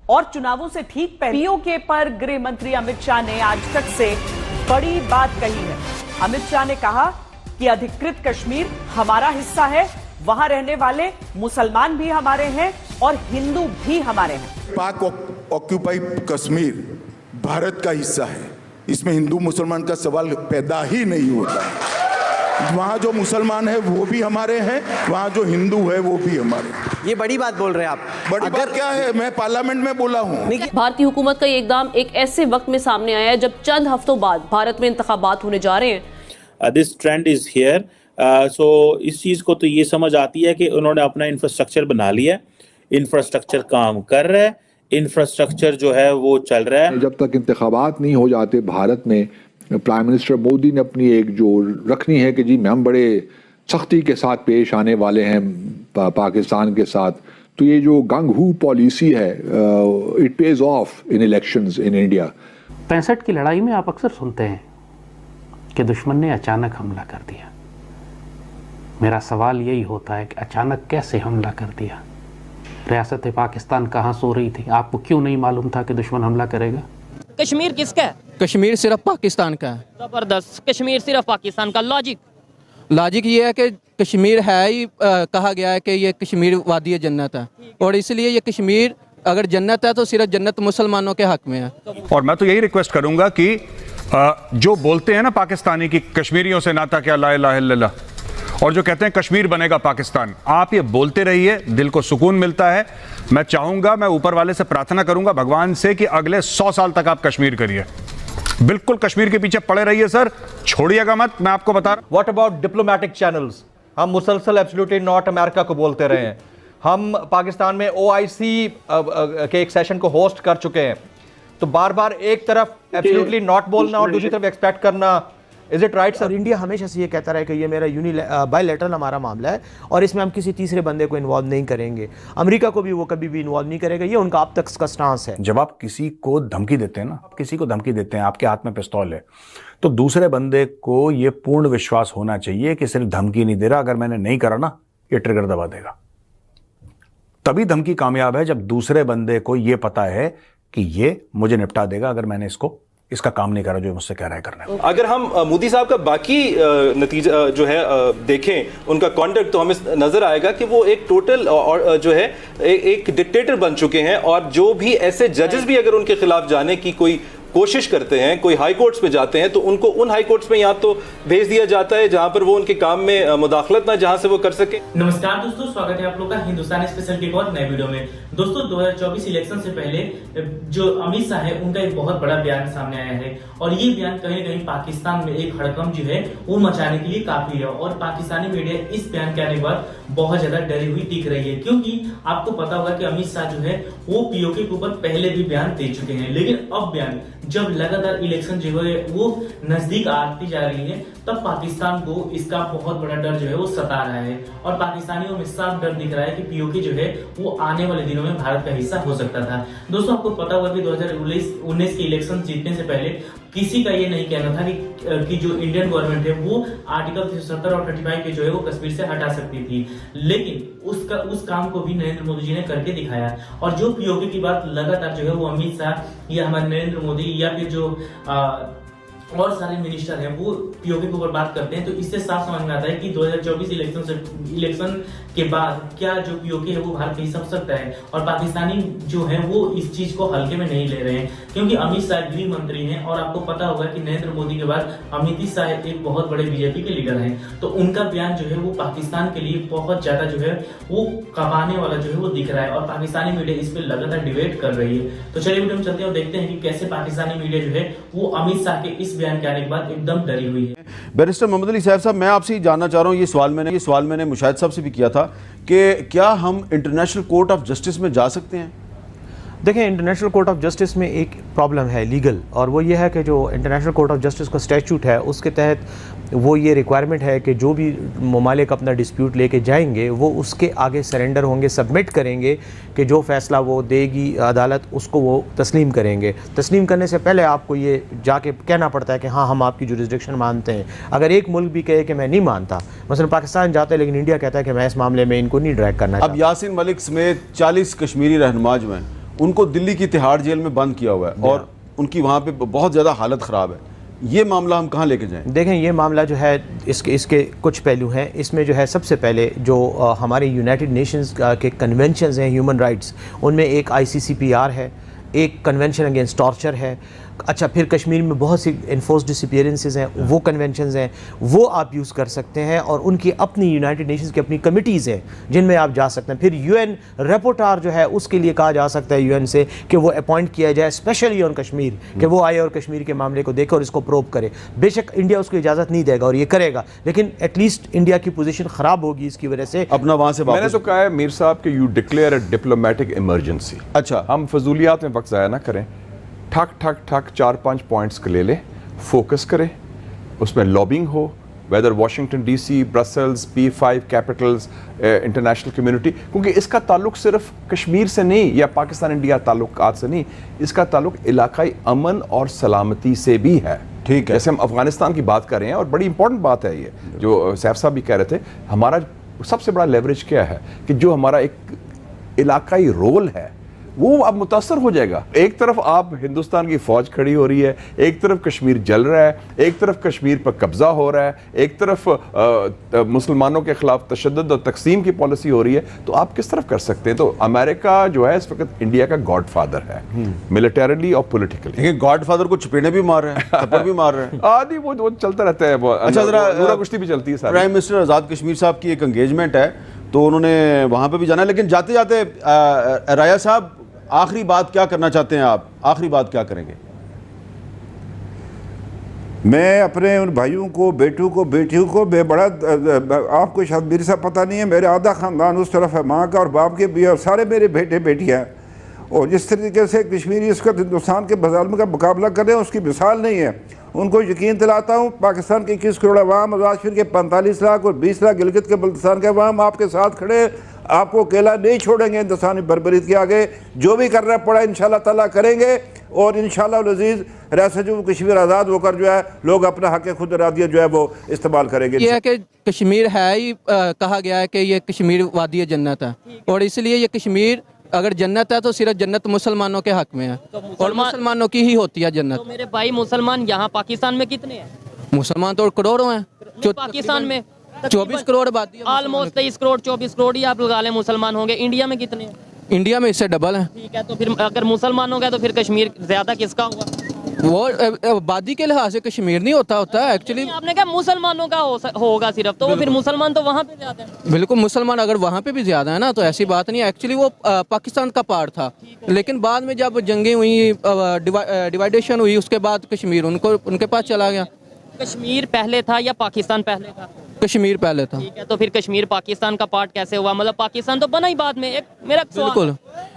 और चुनावों से ठीक पहले पीओके पर गृह मंत्री अमित शाह ने आज तक से बड़ी बात कही है। अमित शाह ने कहा कि अधिकृत कश्मीर हमारा हिस्सा है, वहां रहने वाले मुसलमान भी हमारे हैं और हिंदू भी हमारे हैं। पाक ऑक्यूपाइड कश्मीर भारत का हिस्सा है, इसमें हिंदू मुसलमान का सवाल पैदा ही नहीं होता है। वहाँ जो मुसलमान है वो भी हमारे हैं, वहाँ जो हिंदू है वो भी हमारे हैं। ये बड़ी बात बोल रहे हैं आप। बड़ी बात क्या है, मैं पार्लियामेंट में बोला हूँ। भारतीय हुकूमत का ये इकदाम एक ऐसे वक्त में सामने आया है जब चंद हफ्तों बाद भारत में इंतखाबात होने जा रहे हैं। दिस ट्रेंड इज हियर, सो इस चीज को तो ये समझ आती है कि उन्होंने अपना इंफ्रास्ट्रक्चर बना लिया, इंफ्रास्ट्रक्चर काम कर रहा है, इंफ्रास्ट्रक्चर जो है वो चल रहा है। जब तक इंतखाबात नहीं हो जाते भारत में, प्राइम मिनिस्टर मोदी ने अपनी एक जो रखनी है कि जी हम बड़े सख्ती के साथ पेश आने वाले हैं पाकिस्तान के साथ, तो ये जो गंग हू पॉलिसी है it pays of in elections in India. 65 की लड़ाई में आप अक्सर सुनते हैं कि दुश्मन ने अचानक हमला कर दिया। मेरा सवाल यही होता है कि अचानक कैसे हमला कर दिया? रियासत पाकिस्तान कहाँ सो रही थी? आपको क्यों नहीं मालूम था कि दुश्मन हमला करेगा? कश्मीर किसका है? कश्मीर सिर्फ पाकिस्तान का है। जबरदस्त, कश्मीर सिर्फ पाकिस्तान का। लॉजिक ये है कि कश्मीर है ही, कहा गया है कि ये कश्मीर वादी जन्नत है, और इसलिए ये कश्मीर अगर जन्नत है तो सिर्फ जन्नत मुसलमानों के हक में है। और मैं तो यही रिक्वेस्ट करूंगा कि जो बोलते हैं ना पाकिस्तानी की कश्मीरियों से नाता क्या ला इलाहा इल्लल्लाह, और जो कहते हैं कश्मीर बनेगा पाकिस्तान, आप ये बोलते रहिए, दिल को सुकून मिलता है। मैं चाहूंगा, मैं ऊपर वाले से प्रार्थना करूंगा भगवान से कि अगले 100 साल तक आप कश्मीर करिए, बिल्कुल कश्मीर के पीछे पड़े रहिए सर, छोड़िएगा मत, मैं आपको बता रहा हूं। What about diplomatic channels? हम मुसलसल एब्सोल्युटली नॉट अमेरिका को बोलते रहे हैं। हम पाकिस्तान में OIC के एक सेशन को होस्ट कर चुके हैं, तो बार बार एक तरफ एब्सोल्युटली नॉट बोलना और दूसरी तरफ एक्सपेक्ट करना, is it right sir? India हमेशा से ये कहता रहा है कि ये मेरा बायलैटरल हमारा मामला है और इसमें हम किसी तीसरे बंदे को इन्वॉल्व नहीं करेंगे। अमेरिका को भी वो कभी भी इन्वॉल्व नहीं करेगा, ये उनका अब तक का स्टांस है। जब आप किसी को धमकी देते हैं ना, आप किसी को धमकी देते हैं, आपके हाथ में पिस्तौल है, तो दूसरे बंदे को ये पूर्ण विश्वास होना चाहिए कि सिर्फ धमकी नहीं दे रहा, अगर मैंने नहीं करा ना ये ट्रिगर दबा देगा। तभी धमकी कामयाब है जब दूसरे बंदे को ये पता है कि ये मुझे निपटा देगा अगर मैंने इसका काम नहीं करा जो मुझसे कह रहा है करने। अगर हम मोदी साहब का बाकी नतीजा जो है देखें, उनका कॉन्डक्ट, तो हमें नजर आएगा कि वो एक टोटल और जो है एक डिक्टेटर बन चुके हैं। और जो भी ऐसे जजेस भी अगर उनके खिलाफ जाने की कोई कोशिश करते हैं, कोई हाई कोर्ट्स पे जाते हैं, तो उनको उन हाई कोर्ट्स में या तो भेज दिया जाता है जहां पर वो उनके काम में मुदाखलत ना जहां से वो कर सके। नमस्कार दोस्तों, स्वागत है आप लोग का हिंदुस्तान स्पेशल के एक और नए वीडियो में। दोस्तों 2024 इलेक्शन से पहले जो अमित शाह है उनका एक बहुत बड़ा बयान सामने आया है, और ये बयान कहीं कहीं पाकिस्तान में एक हड़कंप जो है वो मचाने के लिए काफी है। और पाकिस्तानी मीडिया इस बयान के आने के बाद बहुत ज्यादा डरी हुई दिख रही है, क्योंकि आपको पता होगा कि अमित शाह जो है वो पीओके के ऊपर पहले भी बयान दे चुके हैं, लेकिन अब बयान जब लगातार इलेक्शन जो है वो नजदीक आती जा रही है, तब पाकिस्तान को इसका बहुत बड़ा डर जो है वो सता रहा है। और पाकिस्तानियों में साफ डर दिख रहा है कि पीओके जो है वो आने वाले दिनों में भारत का हिस्सा हो सकता था। दोस्तों आपको पता होगा कि 2019 के इलेक्शन जीतने से पहले किसी का ये नहीं कहना था कि जो इंडियन गवर्नमेंट है वो आर्टिकल 70 और 35 के जो है वो कश्मीर से हटा सकती थी, लेकिन उस काम को भी नरेंद्र मोदी जी ने करके दिखाया। और जो पीओके की बात लगातार जो है वो अमित शाह या हमारे नरेंद्र मोदी या फिर जो और सारे मिनिस्टर हैं वो पीओके के ऊपर बात करते हैं, तो इससे साफ समझ में आता है कि 2024 इलेक्शन के बाद क्या जो पीओके है वो भारत का हिस्सा हो सकता है। और पाकिस्तानी जो है वो इस चीज को हल्के में नहीं ले रहे हैं, क्योंकि अमित शाह गृह मंत्री हैं और आपको पता होगा कि नरेंद्र मोदी के बाद अमित शाह एक बहुत बड़े बीजेपी के लीडर हैं, तो उनका बयान जो है वो पाकिस्तान के लिए बहुत ज्यादा जो है वो कबाने वाला जो है वो दिख रहा है। और पाकिस्तानी मीडिया इस पर लगातार डिबेट कर रही है। तो चलिए वीडियो में चलते हैं और देखते हैं कि कैसे पाकिस्तानी मीडिया जो है वो अमित शाह के इस बयान के आने के बाद एकदम डरी हुई है। बैरिस्टर मोहम्मद अली साहब, मैं आपसे जानना चाह रहा हूँ, ये सवाल मैंने मुशाहिद साहब से भी किया था कि क्या हम इंटरनेशनल कोर्ट ऑफ जस्टिस में जा सकते हैं? देखें, इंटरनेशनल कोर्ट ऑफ जस्टिस में एक प्रॉब्लम है लीगल, और वो ये है कि जो इंटरनेशनल कोर्ट ऑफ जस्टिस का स्टैट्यूट है उसके तहत वो ये रिक्वायरमेंट है कि जो भी ममालिक अपना डिस्प्यूट लेके जाएंगे वो उसके आगे सरेंडर होंगे, सबमिट करेंगे कि जो फैसला वो देगी अदालत उसको वो तस्लीम करेंगे। तस्लीम करने से पहले आपको ये जाके कहना पड़ता है कि हाँ हम आपकी जुरिसडिक्शन मानते हैं। अगर एक मुल्क भी कहे कि मैं नहीं मानता, मसलन पाकिस्तान जाता है लेकिन इंडिया कहता है कि मैं इस मामले में इनको नहीं ड्रैग करना। अब यासीन मलिक समेत 40 कश्मीरी रहनुमा जो हैं उनको दिल्ली की तिहाड़ जेल में बंद किया हुआ है और उनकी वहाँ पे बहुत ज़्यादा हालत ख़राब है। ये मामला हम कहाँ लेके जाएं? देखें, ये मामला जो है इसके कुछ पहलू हैं। इसमें जो है सबसे पहले जो हमारे यूनाइटेड नेशंस के कन्वेंशंस हैं ह्यूमन राइट्स, उनमें एक ICCPR है, एक कन्वेंशन अगेंस्ट टॉर्चर है। अच्छा, फिर कश्मीर में बहुत सी इन्फोर्स डिसअपीयरेंसेस हैं, वो कन्वेंशंस हैं, वो आप यूज़ कर सकते हैं। और उनकी अपनी यूनाइटेड नेशंस की अपनी कमिटीज़ हैं जिनमें आप जा सकते हैं। फिर UN रिपोर्टर जो है उसके लिए कहा जा सकता है UN से कि वो अपॉइंट किया जाए स्पेशली ऑन कश्मीर, कि वो आए और कश्मीर के मामले को देखे और इसको प्रोब करे। बेशक इंडिया उसको इजाज़त नहीं देगा और ये करेगा, लेकिन एटलीस्ट इंडिया की पोजीशन ख़राब होगी इसकी वजह से। अपना वहाँ से मैंने तो कहा है मीर साहब कि you declare a diplomatic emergency. अच्छा, हम फजूलियात में वक्त ज़ाया ना करें, ठक ठक ठक 4-5 पॉइंट्स के ले लें, फोकस करें, उसमें लॉबिंग हो, whether Washington DC, Brussels, P5 capitals, international community, क्योंकि इसका ताल्लुक सिर्फ कश्मीर से नहीं या पाकिस्तान इंडिया ताल्लुकात से नहीं, इसका ताल्लुक इलाकाई अमन और सलामती से भी है। ठीक है, जैसे हम अफगानिस्तान की बात कर रहे हैं और बड़ी इंपॉर्टेंट बात है ये जो सैफ साहब भी कह रहे थे, हमारा सबसे बड़ा लेवरेज क्या है कि जो हमारा एक इलाकाई रोल है वो अब मुतासर हो जाएगा। एक तरफ आप हिंदुस्तान की फौज खड़ी हो रही है, एक तरफ कश्मीर जल रहा है, एक तरफ कश्मीर पर कब्जा हो रहा है, एक तरफ मुसलमानों के खिलाफ तशद्दुद और तकसीम की पॉलिसी हो रही है, तो आप किस तरफ कर सकते हैं? तो अमेरिका जो है इस वक्त इंडिया का गॉडफादर है, मिलिटरली और पॉलिटिकली। गॉडफादर को चपेड़े भी मार रहे हैं, थप्पड़ भी मार रहे हैं। आदि वो चलता रहता है। अच्छा, जरा कुश्ती भी चलती है। प्राइम मिनिस्टर आज़ाद कश्मीर साहब की एक एंगेजमेंट है तो उन्होंने वहाँ पे भी जाना है, लेकिन जाते जाते राया साहब आखिरी बात क्या करना चाहते हैं आप? आखिरी बात क्या करेंगे? मैं अपने उन भाइयों को, बेटों को, बेटियों को, मैं बड़ा, आपको शायद मेरे साथ पता नहीं है, मेरे आधा ख़ानदान उस तरफ है, माँ का और बाप के भी, और सारे मेरे बेटे बेटियाँ, और जिस तरीके से कश्मीरी इस वक्त हिंदुस्तान के बज़ालिम का मुकाबला कर रहे हैं उसकी मिसाल नहीं है। उनको यकीन दिलाता हूँ पाकिस्तान के 21 करोड़ अवाम, अज़ाशफिर के 45 लाख और 20 लाख गिलगित के बल्तिस्तान के अवाम आपके साथ खड़े, आपको अकेला नहीं छोड़ेंगे हिंदुस्तानी बर्बरीत के आगे। जो भी करना पड़ा इंशाल्लाह ताला करेंगे और इंशाल्लाह अज़ीज़ रियासत जम्मू कश्मीर आज़ाद होकर जो है लोग अपना हक़ खुद इरादियत जो है वो इस्तेमाल करेंगे। ये है कि कश्मीर है ही कहा गया है कि ये कश्मीर वादी जन्नत है, और इसलिए ये कश्मीर अगर जन्नत है तो सिर्फ जन्नत मुसलमानों के हक में है, और मुसलमानों की ही होती है जन्नत। तो मेरे भाई मुसलमान यहाँ पाकिस्तान में कितने हैं? मुसलमान तो करोड़ों हैं। पाकिस्तान में 24 करोड़ आबादी, ऑलमोस्ट 23 करोड़ 24 करोड़ ही आप लगा लें मुसलमान होंगे। इंडिया में कितने हैं? इंडिया में इससे डबल है। ठीक है, तो फिर अगर मुसलमान हो गया तो फिर कश्मीर ज्यादा किसका हुआ? वो आबादी के लिहाज से कश्मीर नहीं होता है एक्चुअली। आपने कहा मुसलमानों का होगा सिर्फ, तो वो फिर मुसलमान तो वहाँ पे ज्यादा है। बिल्कुल, मुसलमान अगर वहाँ पे भी ज्यादा है ना तो ऐसी बात नहीं है। एक्चुअली वो पाकिस्तान का पार्ट था, लेकिन बाद में जब जंगें हुई, डिवाइडेशन हुई, उसके बाद कश्मीर उनके पास चला गया। कश्मीर पहले था या पाकिस्तान पहले था? कश्मीर पहले था। ठीक है, तो फिर कश्मीर पाकिस्तान का पार्ट कैसे हुआ? मतलब पाकिस्तान तो बना ही बाद में। एक मेरा बिल्कुल,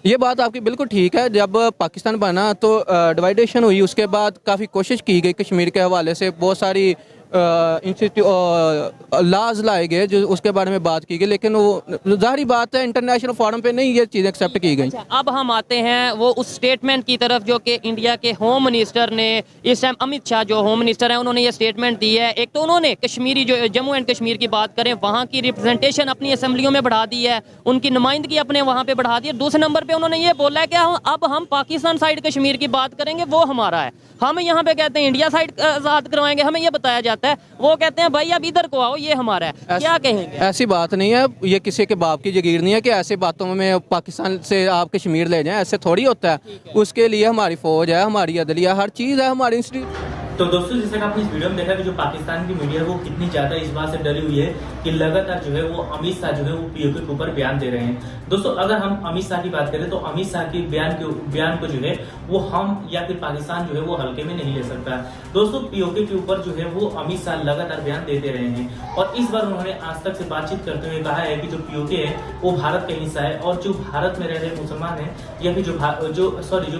ये बात आपकी बिल्कुल ठीक है। जब पाकिस्तान बना तो डिवाइडेशन हुई, उसके बाद काफ़ी कोशिश की गई कश्मीर के हवाले से, बहुत सारी लाज लाए गए जो उसके बारे में बात की गई, लेकिन वो जाहिर बात है इंटरनेशनल फोरम पे नहीं ये चीज़ एक्सेप्ट की गई। अब हम आते हैं वो उस स्टेटमेंट की तरफ जो कि इंडिया के होम मिनिस्टर ने इस टाइम, अमित शाह जो होम मिनिस्टर हैं, उन्होंने ये स्टेटमेंट दी है। एक तो उन्होंने कश्मीरी जो जम्मू एंड कश्मीर की बात करें, वहाँ की रिप्रेजेंटेशन अपनी असम्बलियों में बढ़ा दी है, उनकी नुमाइंदगी अपने वहाँ पे बढ़ा दी है। दूसरे नंबर पे उन्होंने ये बोला है कि अब हम पाकिस्तान साइड कश्मीर की बात करेंगे, वो हमारा है। हम यहाँ पे कहते हैं इंडिया साइड आज़ाद करवाएंगे, हमें ये बताया जाता है, वो कहते हैं भाई अब इधर को आओ, ये हमारा है। क्या कहेंगे? ऐसी बात नहीं है, ये किसी के बाप की जागीर नहीं है कि ऐसे बातों में पाकिस्तान से आप कश्मीर ले जाएं, ऐसे थोड़ी होता है। उसके लिए हमारी फौज है, हमारी अदलिया, हर चीज़ है, हमारी इंस्टीट्यूट। तो दोस्तों, जैसे कि आपने इस वीडियो में देखा कि जो पाकिस्तान की मीडिया है वो कितनी ज्यादा इस बात से डरी हुई है कि लगातार जो है वो अमित शाह जो है वो पीओके के ऊपर बयान दे रहे हैं। दोस्तों, अगर हम अमित शाह की बात करें तो अमित शाह के बयान को जो है वो हम या फिर पाकिस्तान जो है वो हल्के में नहीं ले सकता। दोस्तों, पीओके के ऊपर जो है वो अमित शाह लगातार बयान देते रहे हैं, और इस बार उन्होंने आज तक से बातचीत करते हुए कहा है कि जो पीओके है वो भारत का हिस्सा है, और जो भारत में रह रहे मुसलमान है या फिर जो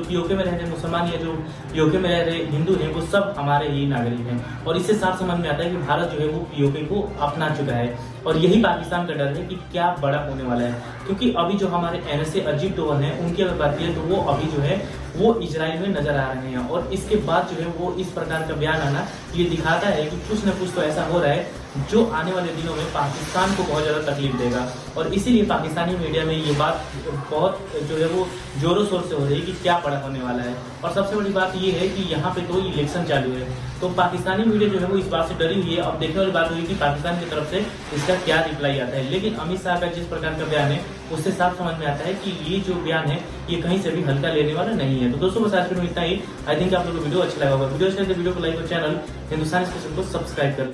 पीओके में रह रहे मुसलमान या जो पीओके में रह रहे हिंदू है, वो सब हमारे ही नागरिक हैं। और इससे साफ समझ में आता है कि भारत जो है वो पीओके को अपना चुका है, और यही पाकिस्तान का डर है कि क्या बड़ा होने वाला है। क्योंकि अभी जो हमारे NSA अजीत डोवल हैं, उनकी अगर बात करें तो वो अभी जो है वो इजराइल में नजर आ रहे हैं, और इसके बाद जो है वो इस प्रकार का बयान आना ये दिखाता है कि कुछ न कुछ तो ऐसा हो रहा है जो आने वाले दिनों में पाकिस्तान को बहुत ज़्यादा तकलीफ देगा। और इसीलिए पाकिस्तानी मीडिया में ये बात बहुत जो है वो जोरों शोर से हो रही है कि क्या पड़ा होने वाला है। और सबसे बड़ी बात ये है कि यहाँ पे तो इलेक्शन चालू है, तो पाकिस्तानी मीडिया जो है वो इस बात से डरी हुई है। अब देखने वाली बात हुई कि पाकिस्तान की तरफ से इसका क्या रिप्लाई आता है। लेकिन अमित शाह का जिस प्रकार का बयान है उससे साफ समझ में आता है कि ये जो बयान है ये कहीं से भी हल्का लेने वाला नहीं है। तो दोस्तों बस आज वीडियो में इतना ही। आई थिंक आप लोगों को वीडियो अच्छा लगा होगा। वीडियो अच्छा लगे वीडियो को लाइक और चैनल हिंदुस्तान स्पेशल को सब्सक्राइब कर